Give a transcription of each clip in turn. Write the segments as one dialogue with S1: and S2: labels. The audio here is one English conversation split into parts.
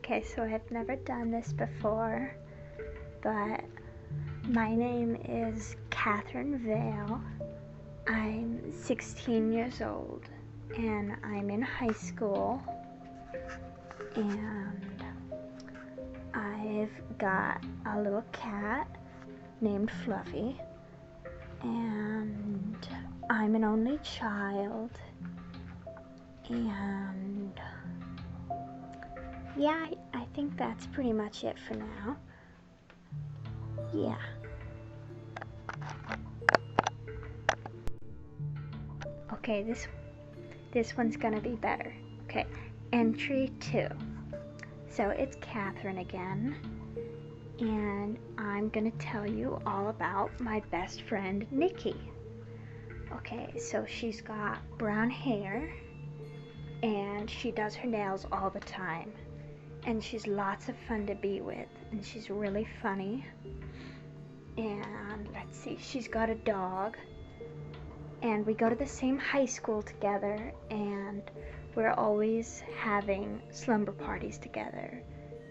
S1: Okay, so I've never done this before, but my name is Catherine Vale. I'm 16 years old, and I'm in high school, and I've got a little cat named Fluffy, and I'm an only child, and yeah, I think that's pretty much it for now. Yeah. Okay, this one's gonna be better. Okay, entry 2. So it's Catherine again, and I'm gonna tell you all about my best friend Nikki. Okay, so she's got brown hair, and she does her nails all the time, and she's lots of fun to be with, and she's really funny. And let's see, she's got a dog, and we go to the same high school together, and we're always having slumber parties together.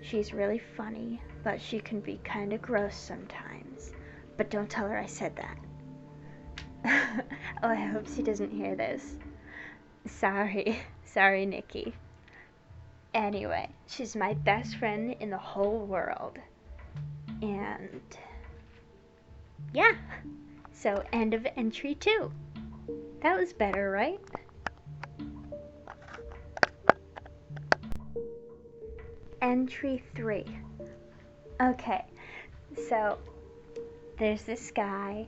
S1: She's really funny, but she can be kind of gross sometimes. But don't tell her I said that. Oh, I hope she doesn't hear this. Sorry, Nikki. Anyway, she's my best friend in the whole world. And yeah, so end of entry 2. That was better, right? Entry 3. Okay, so there's this guy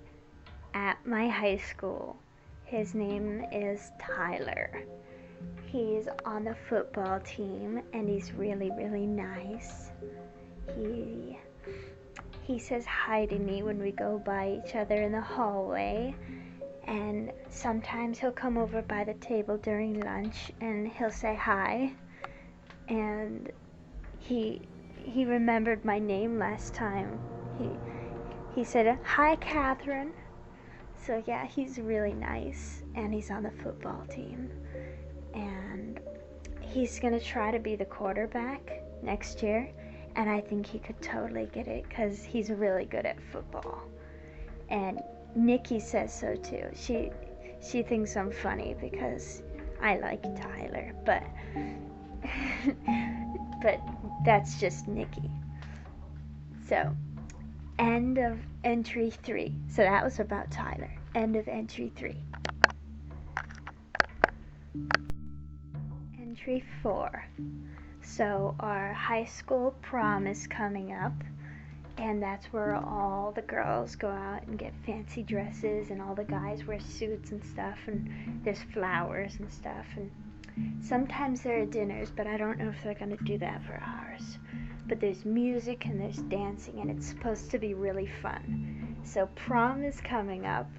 S1: at my high school. His name is Tyler. He's on the football team, and he's really, really nice. He says hi to me when we go by each other in the hallway, and sometimes he'll come over by the table during lunch and he'll say hi. And he remembered my name last time. He said, "Hi, Catherine." So yeah, he's really nice, and he's on the football team, and he's gonna try to be the quarterback next year, and I think he could totally get it because he's really good at football. And Nikki says so too. She thinks I'm funny because I like Tyler, but but that's just Nikki. So end of entry 3. So that was about Tyler. End of entry 3. Entry 4. So our high school prom is coming up, and that's where all the girls go out and get fancy dresses, and all the guys wear suits and stuff, and there's flowers and stuff, and sometimes there are dinners, but I don't know if they're gonna do that for ours. But there's music and there's dancing, and it's supposed to be really fun. So prom is coming up,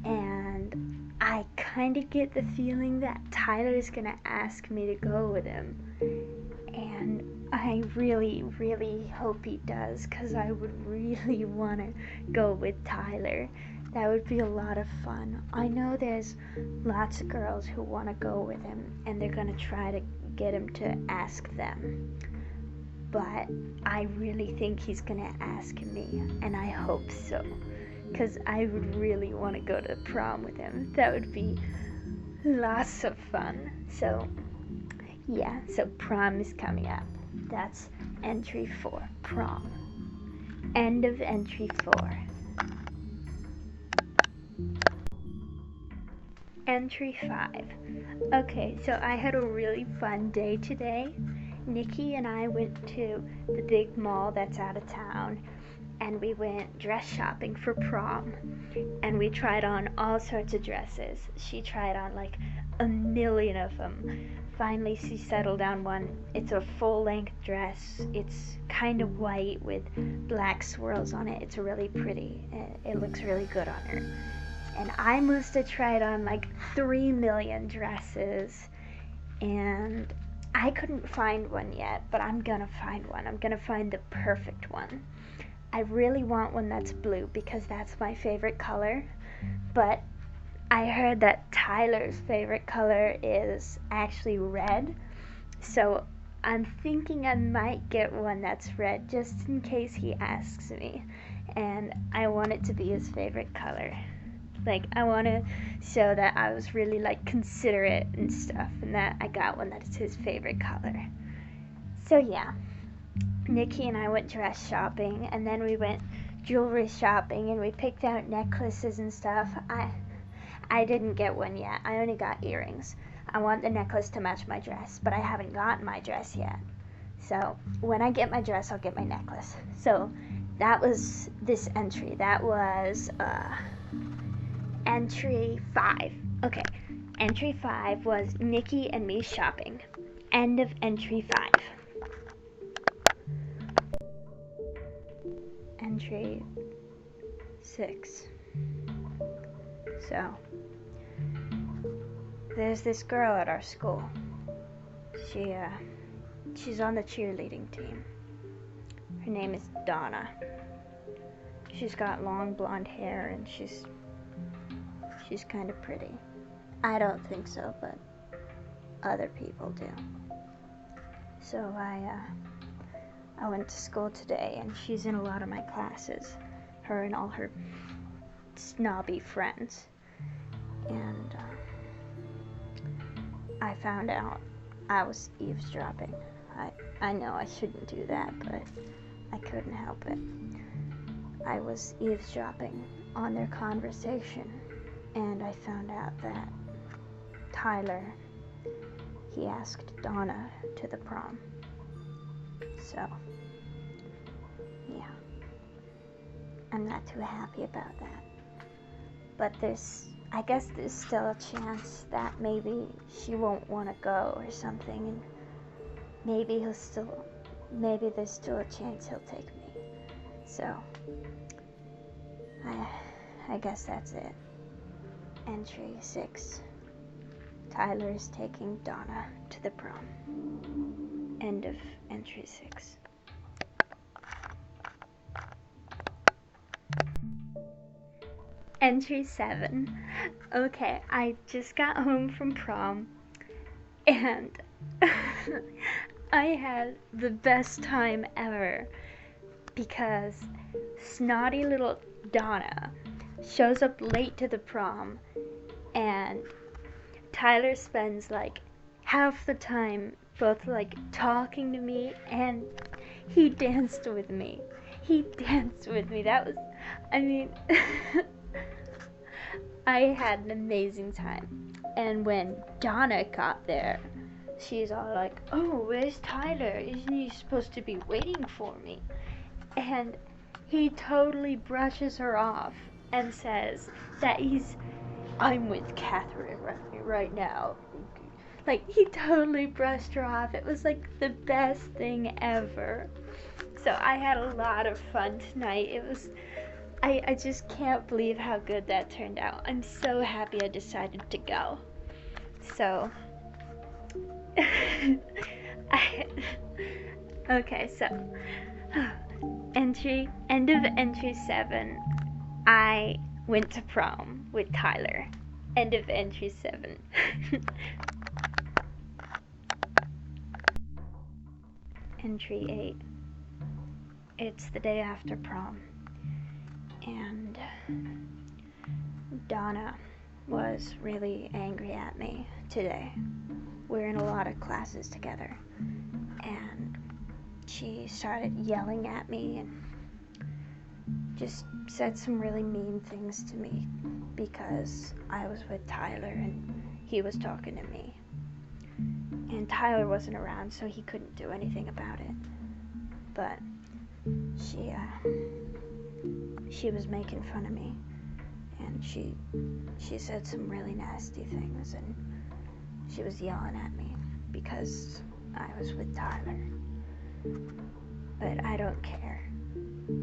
S1: and I kind of get the feeling that Tyler's gonna ask me to go with him, and I really, really hope he does, because I would really want to go with Tyler. That would be a lot of fun. I know there's lots of girls who want to go with him, and they're gonna try to get him to ask them. But I really think he's gonna ask me, and I hope so, because I would really want to go to prom with him. That would be lots of fun. So yeah, so prom is coming up. That's entry 4, prom. End of entry 4. Entry 5. Okay, so I had a really fun day today. Nikki and I went to the big mall that's out of town, and we went dress shopping for prom, and we tried on all sorts of dresses. She tried on like a million of them. Finally she settled on one. It's a full-length dress. It's kind of white with black swirls on it. It's really pretty. It looks really good on her. And I must have tried on like 3 million dresses, and I couldn't find one yet, but I'm gonna find one. I'm gonna find the perfect one. I really want one that's blue because that's my favorite color, but I heard that Tyler's favorite color is actually red, so I'm thinking I might get one that's red just in case he asks me. And I want it to be his favorite color. Like, I want to show that I was really, like, considerate and stuff, and that I got one that's his favorite color. So, yeah. Nikki and I went dress shopping, and then we went jewelry shopping, and we picked out necklaces and stuff. I didn't get one yet. I only got earrings. I want the necklace to match my dress, but I haven't gotten my dress yet. So when I get my dress, I'll get my necklace. So that was this entry. That was entry 5. Okay, entry 5 was Nikki and me shopping. End of entry 5. Entry 6. So there's this girl at our school. She's on the cheerleading team. Her name is Donna. She's got long blonde hair and she's kind of pretty. I don't think so, but other people do. So I went to school today and she's in a lot of my classes. Her and all her snobby friends. And I found out I was eavesdropping. I know I shouldn't do that, but I couldn't help it. I was eavesdropping on their conversation, and I found out that Tyler, he asked Donna to the prom. So, yeah. I'm not too happy about that. But I guess there's still a chance that maybe she won't want to go or something, and maybe there's still a chance he'll take me. So, I guess that's it. Entry 6. Tyler's taking Donna to the prom. End of entry 6. Entry 7. Okay, I just got home from prom and I had the best time ever because snotty little Donna shows up late to the prom and Tyler spends like half the time both like talking to me and he danced with me. That was, I mean, I had an amazing time. And when Donna got there, she's all like, "Oh, where's Tyler? Isn't he supposed to be waiting for me?" And he totally brushes her off and says that I'm with Catherine right now. Like, he totally brushed her off. It was like the best thing ever. So I had a lot of fun tonight. I just can't believe how good that turned out. I'm so happy I decided to go. So, okay, so, end of entry 7, I went to prom with Tyler. End of entry 7. Entry 8. It's the day after prom. And Donna was really angry at me today. We're in a lot of classes together. And she started yelling at me and just said some really mean things to me because I was with Tyler and he was talking to me. And Tyler wasn't around, so he couldn't do anything about it. But she was making fun of me, and she said some really nasty things, and she was yelling at me because I was with Tyler. But I don't care.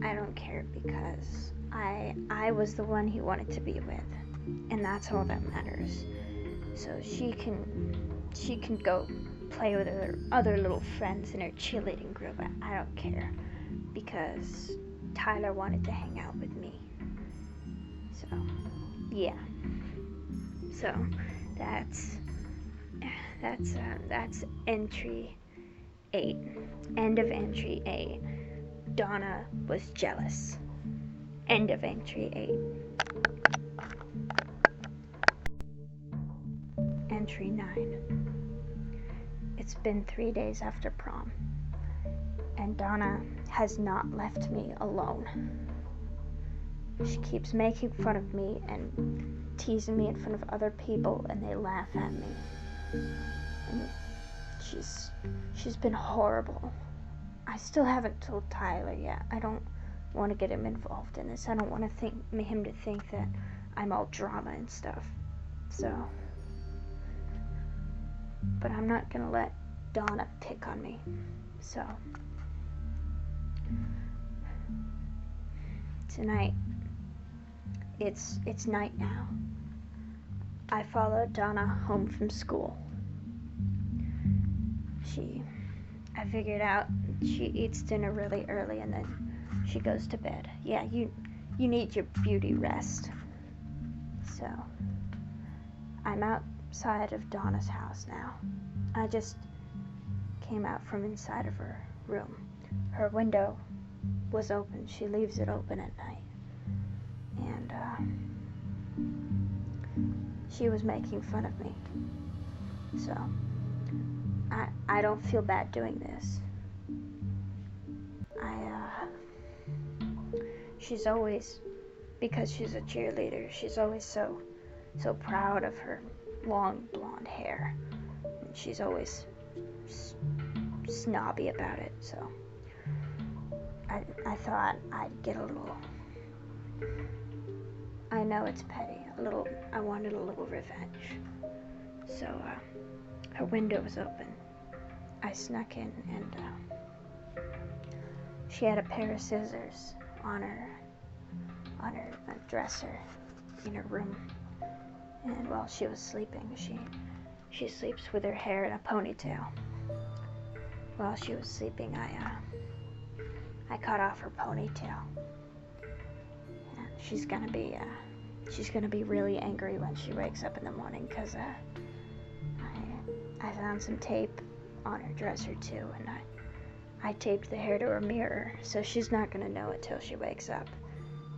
S1: I don't care because I was the one he wanted to be with, and that's all that matters. So she can go play with her other little friends in her cheerleading group. I don't care because Tyler wanted to hang out with me. So, yeah. So, that's entry 8. End of entry 8. Donna was jealous. End of entry 8. Entry 9. It's been 3 days after prom, and Donna has not left me alone. She keeps making fun of me and teasing me in front of other people, and they laugh at me. And she's been horrible. I still haven't told Tyler yet. I don't want to get him involved in this. I don't want him to think that I'm all drama and stuff. So, but I'm not gonna let Donna pick on me. So, tonight, it's night now. I followed Donna home from school. I figured out she eats dinner really early and then she goes to bed. Yeah, you need your beauty rest. So, I'm outside of Donna's house now. I just came out from inside of her room. Her window was open. She leaves it open at night. And, she was making fun of me. So, I don't feel bad doing this. She's always, because she's a cheerleader, she's always so proud of her long blonde hair. And she's always snobby about it, so I thought I'd get a little, I know it's petty, I wanted a little revenge. So, her window was open. I snuck in and, she had a pair of scissors on her dresser in her room. And while she was sleeping, she sleeps with her hair in a ponytail. While she was sleeping, I cut off her ponytail. And she's gonna be really angry when she wakes up in the morning, because I found some tape on her dresser too, and I taped the hair to her mirror, so she's not gonna know it till she wakes up.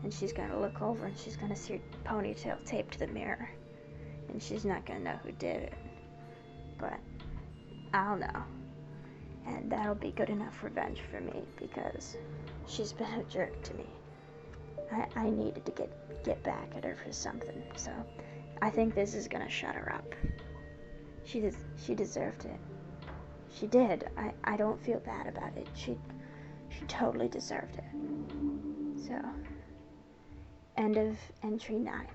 S1: And she's gonna look over and she's gonna see her ponytail taped to the mirror. And she's not gonna know who did it. But I'll know. And that'll be good enough revenge for me, because she's been a jerk to me. I needed to get back at her for something, so I think this is gonna shut her up. She deserved it. She did. I don't feel bad about it. She totally deserved it. So, end of entry 9.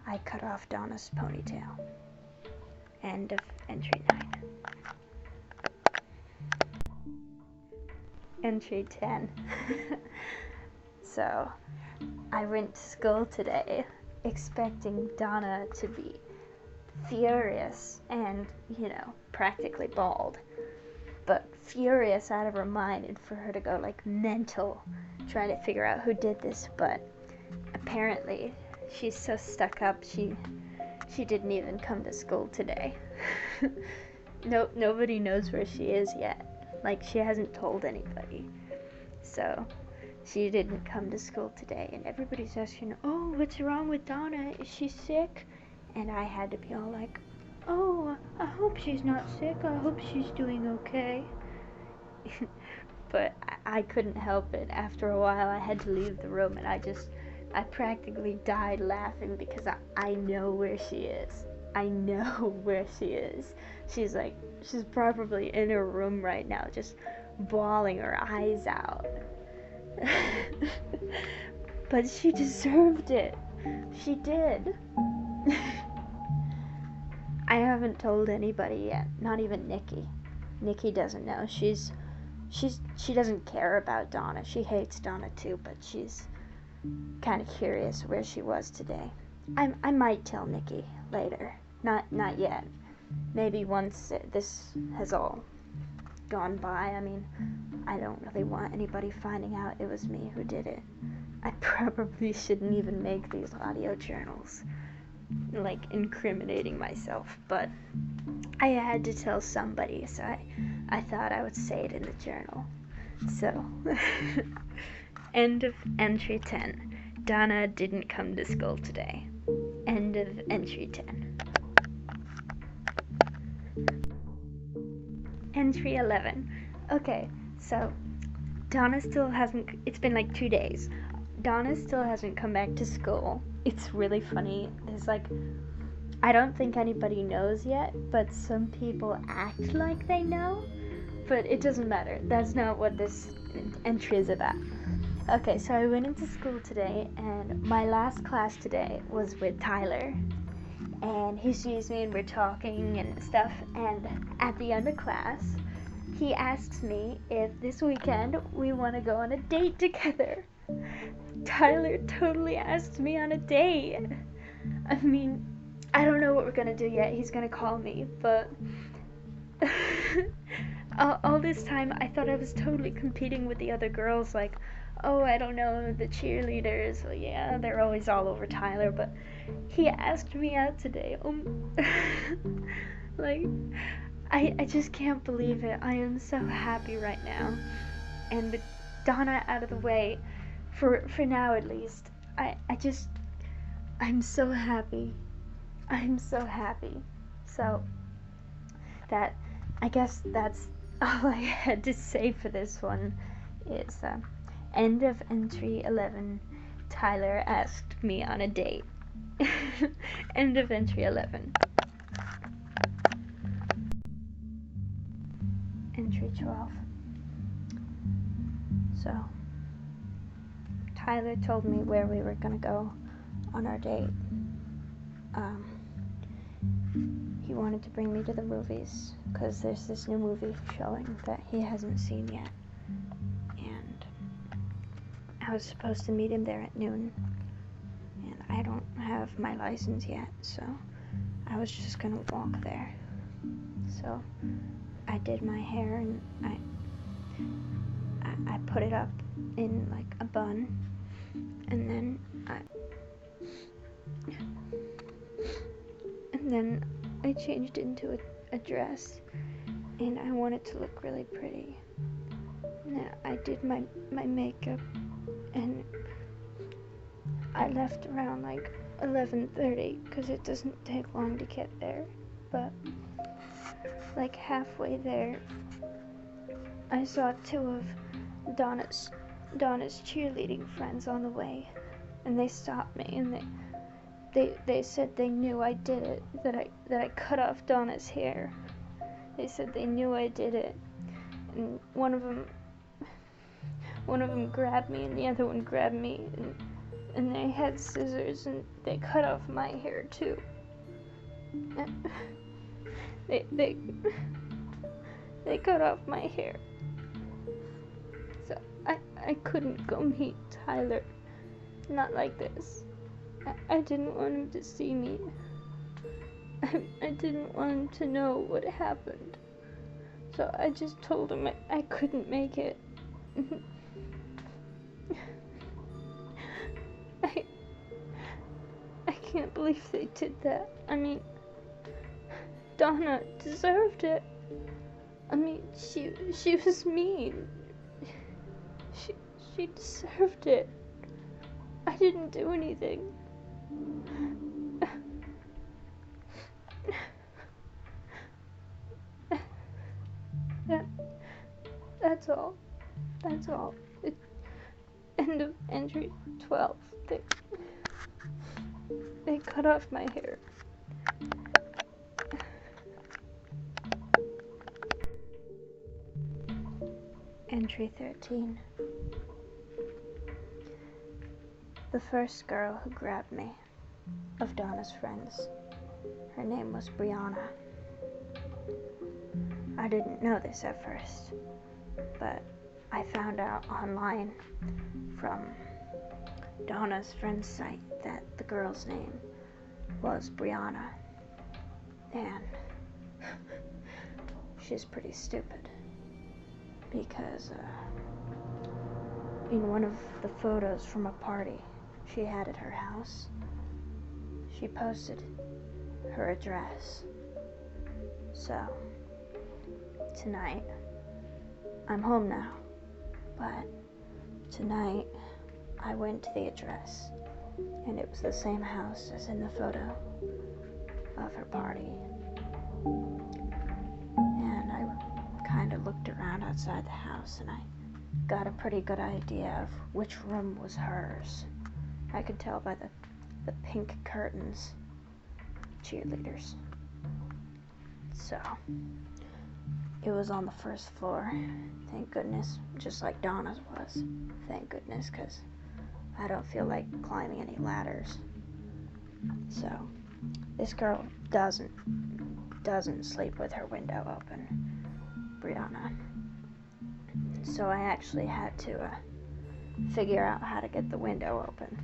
S1: I cut off Donna's ponytail. End of entry 9. Entry 10. So, I went to school today expecting Donna to be furious and, practically bald. But furious out of her mind, and for her to go like mental trying to figure out who did this. But apparently she's so stuck up, she didn't even come to school today. Nobody knows where she is yet. Like, she hasn't told anybody. So she didn't come to school today, and everybody's asking, oh, what's wrong with Donna? Is she sick? And I had to be all like, oh, I hope she's not sick. I hope she's doing okay. But I couldn't help it. After a while, I had to leave the room, and I practically died laughing, because I know where she is. I know where she is. She's probably in her room right now, just bawling her eyes out. But she deserved it. She did. I haven't told anybody yet, not even Nikki. Nikki doesn't know. She doesn't care about Donna. She hates Donna too, but she's kind of curious where she was today. I might tell Nikki later. Not yet. Maybe once this has all gone by. I mean, I don't really want anybody finding out it was me who did it. I probably shouldn't even make these audio journals, like incriminating myself, but I had to tell somebody, so I thought I would say it in the journal. So, end of entry 10. Donna didn't come to school today. End of entry 10. Entry 11. Okay, so Donna still hasn't, it's been like 2 days. Donna still hasn't come back to school. It's really funny. There's like, I don't think anybody knows yet, but some people act like they know. But it doesn't matter. That's not what this entry is about. Okay, so I went into school today, and my last class today was with Tyler. And he sees me, and we're talking and stuff. And at the end of class, he asks me if this weekend we want to go on a date together. Tyler totally asked me on a date. I mean, I don't know what we're gonna do yet. He's gonna call me, but all this time I thought I was totally competing with the other girls. Like, oh, I don't know, the cheerleaders. Well, yeah, they're always all over Tyler. But he asked me out today. Like, I just can't believe it. I am so happy right now. And with Donna out of the way, for now at least, I'm so happy. I'm so happy. So, I guess that's all I had to say for this one. Is end of entry 11. Tyler asked me on a date. End of entry 11. Entry 12. So, Tyler told me where we were gonna go on our date. He wanted to bring me to the movies because there's this new movie showing that he hasn't seen yet. And I was supposed to meet him there at noon. And I don't have my license yet, so I was just gonna walk there. So I did my hair and I put it up in like a bun, and then I changed into a dress, and I wanted to look really pretty. And I did my makeup, and I left around like 11:30 because it doesn't take long to get there. But like halfway there, I saw two of Donna's cheerleading friends on the way, and they stopped me, and they said they knew I did it, that I cut off Donna's hair. They said they knew I did it, and one of them grabbed me, and the other one grabbed me, and they had scissors, and they cut off my hair too. They cut off my hair. So I couldn't go meet Tyler. Not like this. I didn't want him to see me. I didn't want him to know what happened. So I just told him I couldn't make it. I can't believe they did that. I mean, Donna deserved it. I mean, she was mean. She deserved it. I didn't do anything. That's all. That's all. End of entry 12. They cut off my hair. Entry 13. The first girl who grabbed me, of Donna's friends, her name was Brianna. I didn't know this at first, but I found out online from Donna's friend's site that the girl's name was Brianna, and she's pretty stupid, because in one of the photos from a party she had at her house, she posted her address. So tonight I'm home now. But tonight, I went to the address, and it was the same house as in the photo of her party. And I kind of looked around outside the house, and I got a pretty good idea of which room was hers. I could tell by the pink curtains. Cheerleaders. So, it was on the first floor, thank goodness, just like Donna's was, thank goodness, because I don't feel like climbing any ladders. So, this girl doesn't sleep with her window open, Brianna. So I actually had to figure out how to get the window open,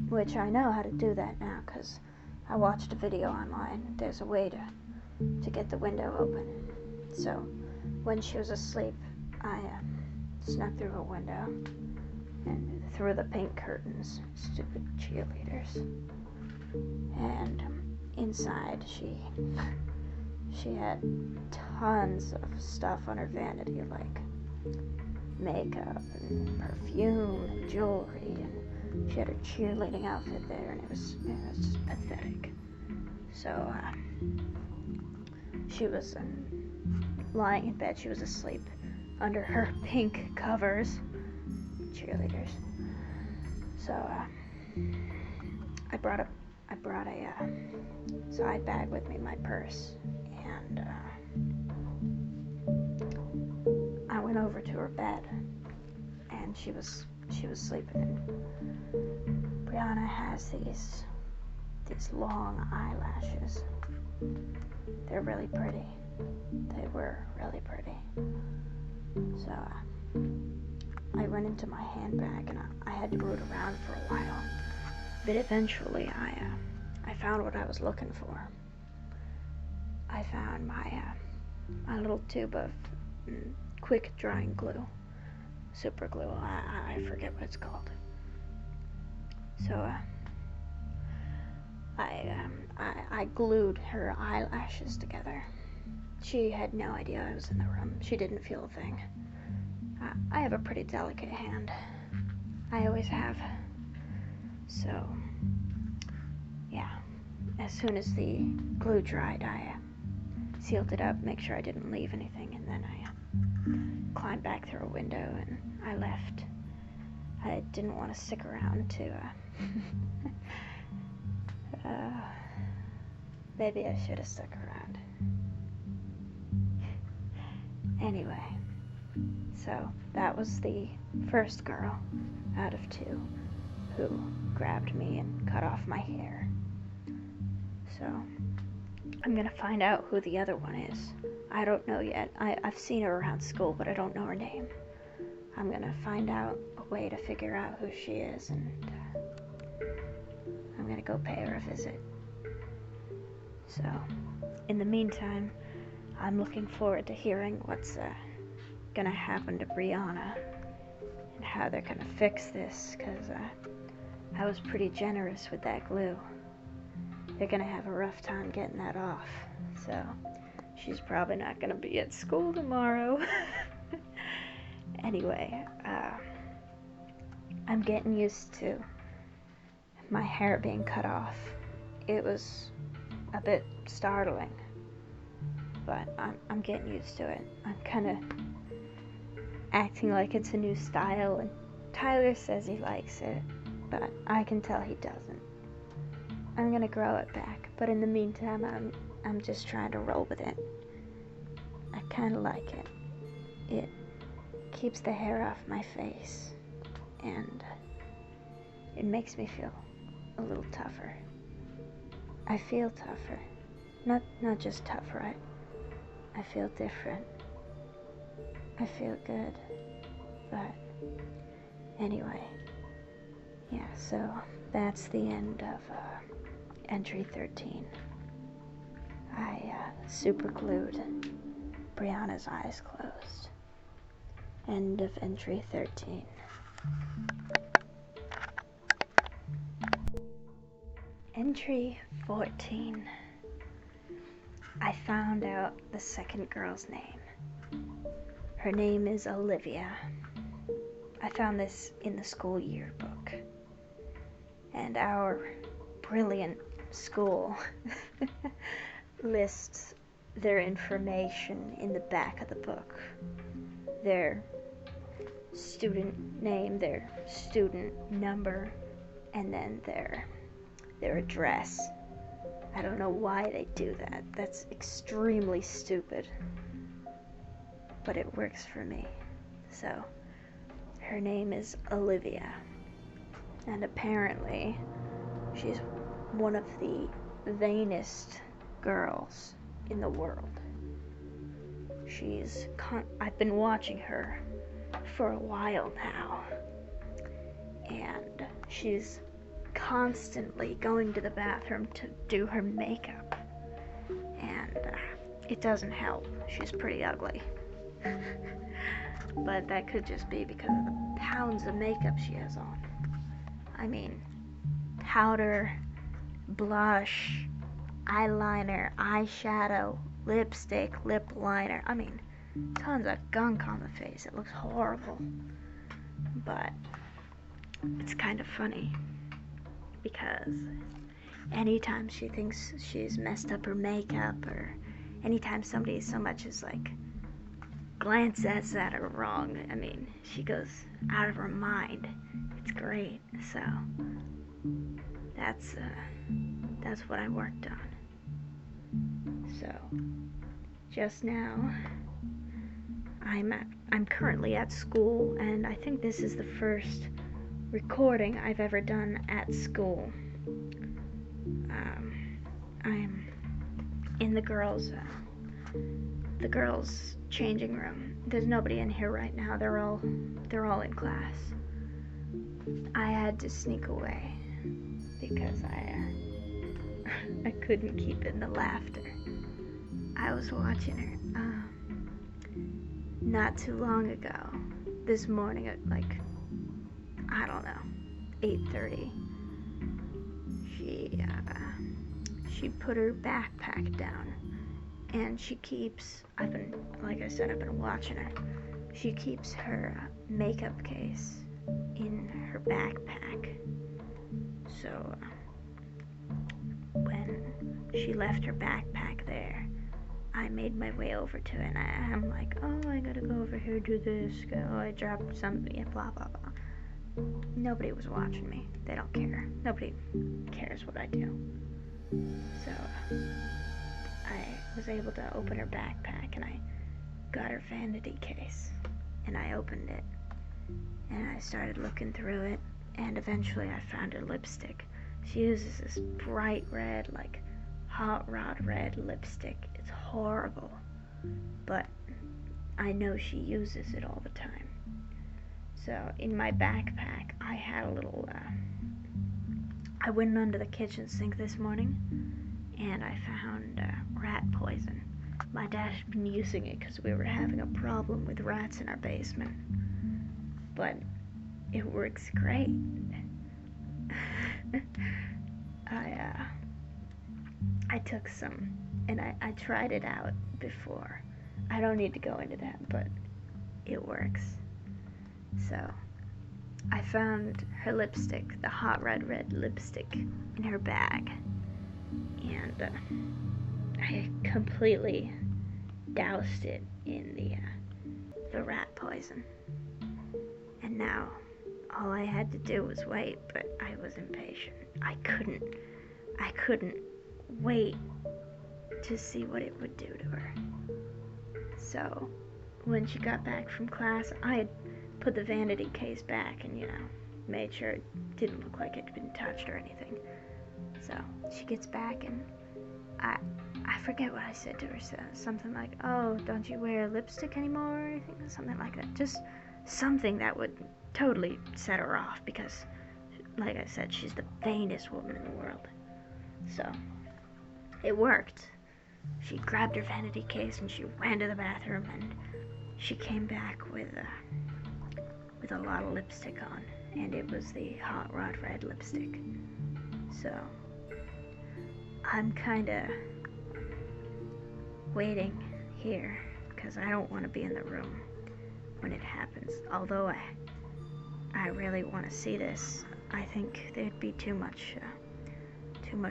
S1: which I know how to do that now, because I watched a video online. There's a way to get the window open. So, when she was asleep, I snuck through her window and through the pink curtains, stupid cheerleaders. And inside, she had tons of stuff on her vanity, like makeup and perfume and jewelry, and she had her cheerleading outfit there, and it was just pathetic. So, she was lying in bed. She was asleep under her pink covers. Cheerleaders. So I brought a side bag with me, my purse, and I went over to her bed, and she was sleeping. And Brianna has these long eyelashes. They're really pretty. They were really pretty. So I went into my handbag, and I had to root around for a while. But eventually I found what I was looking for. I found my little tube of quick drying glue. Super glue. I forget what it's called. So I glued her eyelashes together. She had no idea I was in the room. She didn't feel a thing. I have a pretty delicate hand. I always have. So, yeah. As soon as the glue dried, I sealed it up, make sure I didn't leave anything, and then I climbed back through a window and I left. I didn't want to stick around to maybe I should have stuck around. Anyway, so that was the first girl out of two who grabbed me and cut off my hair. So I'm gonna find out who the other one is. I don't know yet. I've seen her around school, but I don't know her name. I'm gonna find out a way to figure out who she is, and I'm gonna go pay her a visit. So, in the meantime, I'm looking forward to hearing what's gonna happen to Brianna and how they're gonna fix this, because I was pretty generous with that glue. They're gonna have a rough time getting that off, so she's probably not gonna be at school tomorrow. Anyway, I'm getting used to my hair being cut off. It was a bit startling, but I'm getting used to it. I'm kind of acting like it's a new style, and Tyler says he likes it, but I can tell he doesn't. I'm gonna grow it back, but in the meantime, I'm just trying to roll with it. I kind of like it. It keeps the hair off my face, and it makes me feel a little tougher. I feel tougher. Not just tougher, I feel different. I feel good. But anyway, yeah, so that's the end of entry 13. I super glued Brianna's eyes closed. End of entry 13. Entry 14. I found out the second girl's name. Her name is Olivia. I found this in the school yearbook. And our brilliant school lists their information in the back of the book. Their student name, their student number, and then their address. I don't know why they do that. That's extremely stupid. But it works for me. So, her name is Olivia. And apparently, she's one of the vainest girls in the world. I've been watching her for a while now. And she's constantly going to the bathroom to do her makeup. And it doesn't help. She's pretty ugly. But that could just be because of the pounds of makeup she has on. I mean, powder, blush, eyeliner, eyeshadow, lipstick, lip liner. I mean, tons of gunk on the face. It looks horrible. But it's kind of funny because anytime she thinks she's messed up her makeup, or anytime somebody so much as like glances at her wrong, I mean, she goes out of her mind. It's great. So that's what I worked on. So just now I'm currently at school, and I think this is the first recording I've ever done at school. I'm in the girls' changing room. There's nobody in here right now. They're all in class. I had to sneak away because I couldn't keep in the laughter. I was watching her not too long ago. This morning at like, I don't know, 8:30. She put her backpack down, and she keeps, I've been watching her. She keeps her makeup case in her backpack. So when she left her backpack there, I made my way over to it, and I'm like, oh, I gotta go over here, do this, I dropped something, yeah, blah, blah, blah. Nobody was watching me. They don't care. Nobody cares what I do. So I was able to open her backpack, and I got her vanity case, and I opened it, and I started looking through it, and eventually I found her lipstick. She uses this bright red, like hot rod red lipstick. It's horrible, but I know she uses it all the time. So in my backpack, I had a little, I went under the kitchen sink this morning, and I found rat poison. My dad had been using it because we were having a problem with rats in our basement. But it works great. I took some, and I tried it out before. I don't need to go into that, but it works. So I found her lipstick, the hot red lipstick, in her bag, and I completely doused it in the rat poison. And now all I had to do was wait, but I was impatient. I couldn't wait to see what it would do to her. So when she got back from class, I had put the vanity case back and, made sure it didn't look like it'd been touched or anything. So she gets back, and I forget what I said to her. Something like, oh, don't you wear lipstick anymore? Or anything, something like that. Just something that would totally set her off, because, like I said, she's the vainest woman in the world. So it worked. She grabbed her vanity case and she ran to the bathroom, and she came back with a lot of lipstick on, and it was the hot rod red lipstick. So I'm kinda waiting here because I don't want to be in the room. when it happens. Although I really want to see this, I think there'd be too much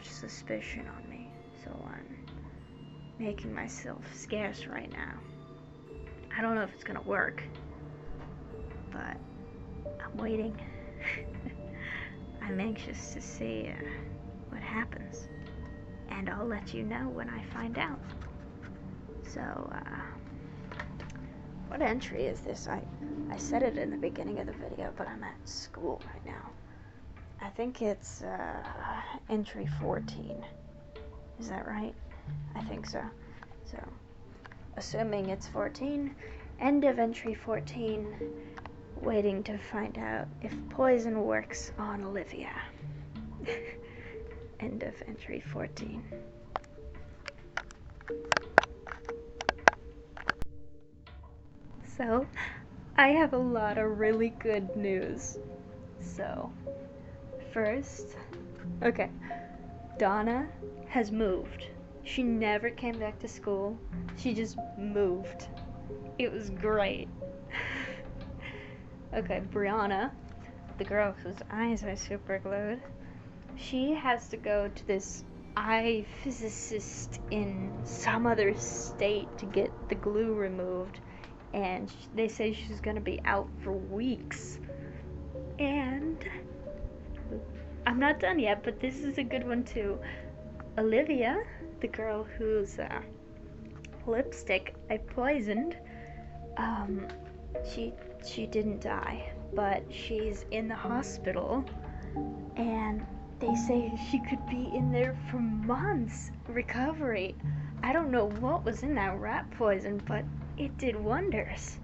S1: suspicion on me. So I'm making myself scarce right now. I don't know if it's gonna work, but I'm waiting. I'm anxious to see what happens, and I'll let you know when I find out. So, what entry is this? I said it in the beginning of the video, but I'm at school right now. I think it's entry 14. Is that right? I think so. So, assuming it's 14, end of entry 14, waiting to find out if poison works on Olivia. End of entry 14. So, I have a lot of really good news. So, first, okay, Donna has moved. She never came back to school. She just moved. It was great. Okay, Brianna, the girl whose eyes are super glued, she has to go to this eye physicist in some other state to get the glue removed, and they say she's gonna be out for weeks. And I'm not done yet, but this is a good one too. Olivia, the girl whose lipstick I poisoned, she didn't die, but she's in the hospital, and they say she could be in there for months, recovery. I don't know what was in that rat poison, but it did wonders.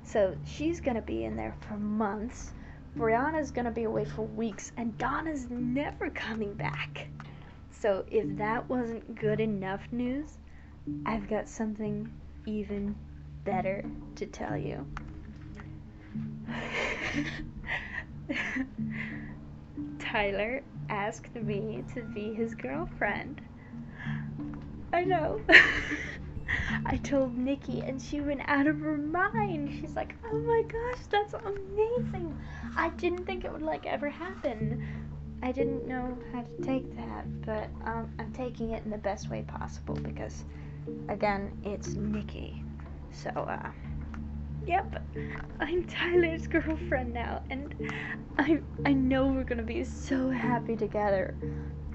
S1: So she's gonna be in there for months. Brianna's gonna be away for weeks, and Donna's never coming back. So if that wasn't good enough news, I've got something even better to tell you. Tyler asked me to be his girlfriend. I know. I told Nikki, and she went out of her mind. She's like, oh my gosh, that's amazing. I didn't think it would ever happen. I didn't know how to take that, but I'm taking it in the best way possible because, again, it's Nikki. So, yep, I'm Tyler's girlfriend now, and I know we're gonna be so happy together.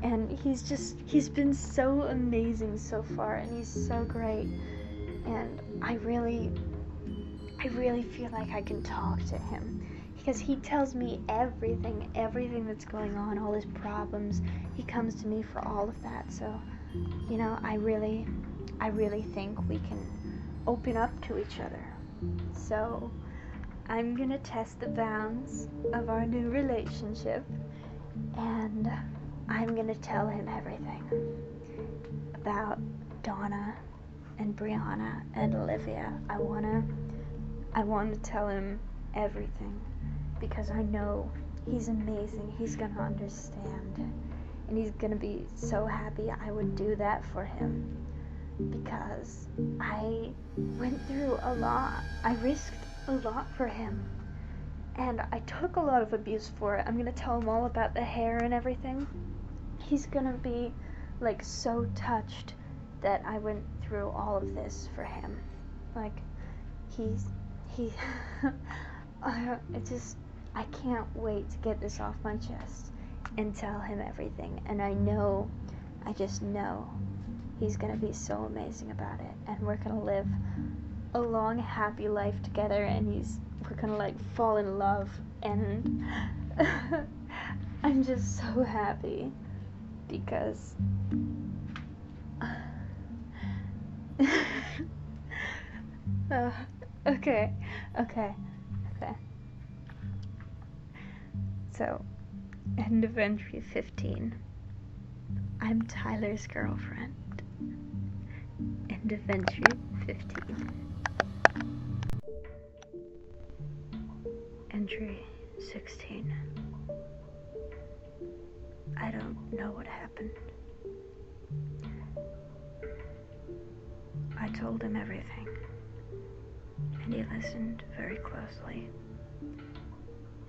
S1: And he's been so amazing so far, and he's so great. And I really feel like I can talk to him, because he tells me everything that's going on, all his problems. He comes to me for all of that. So, I really think we can open up to each other. So, I'm gonna test the bounds of our new relationship, and I'm gonna tell him everything about Donna and Brianna and Olivia. I wanna tell him everything, because I know he's amazing. He's gonna understand, and he's gonna be so happy I would do that for him, because I went through a lot. I risked a lot for him, and I took a lot of abuse for it. I'm gonna tell him all about the hair and everything. He's gonna be so touched that I went through all of this for him. I can't wait to get this off my chest and tell him everything. And I just know he's gonna be so amazing about it, and we're gonna live a long, happy life together, and we're gonna fall in love, and I'm just so happy, because okay. So, end of entry 15. I'm Tyler's girlfriend. End of entry 15. Entry 16. I don't know what happened. I told him everything. and he listened very closely,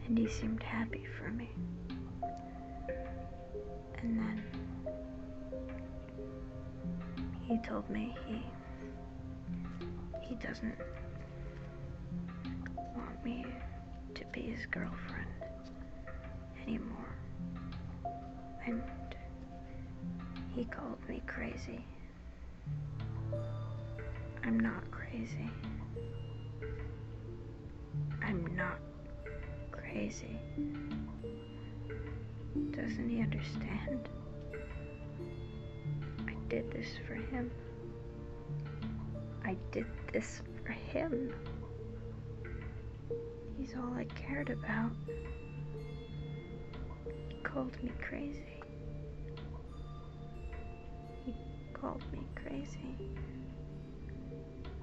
S1: and he seemed happy for me. And then he told me he doesn't want me to be his girlfriend anymore. And he called me crazy. I'm not crazy. I'm not crazy. Doesn't he understand? I did this for him. I did this for him. He's all I cared about. He called me crazy. He called me crazy.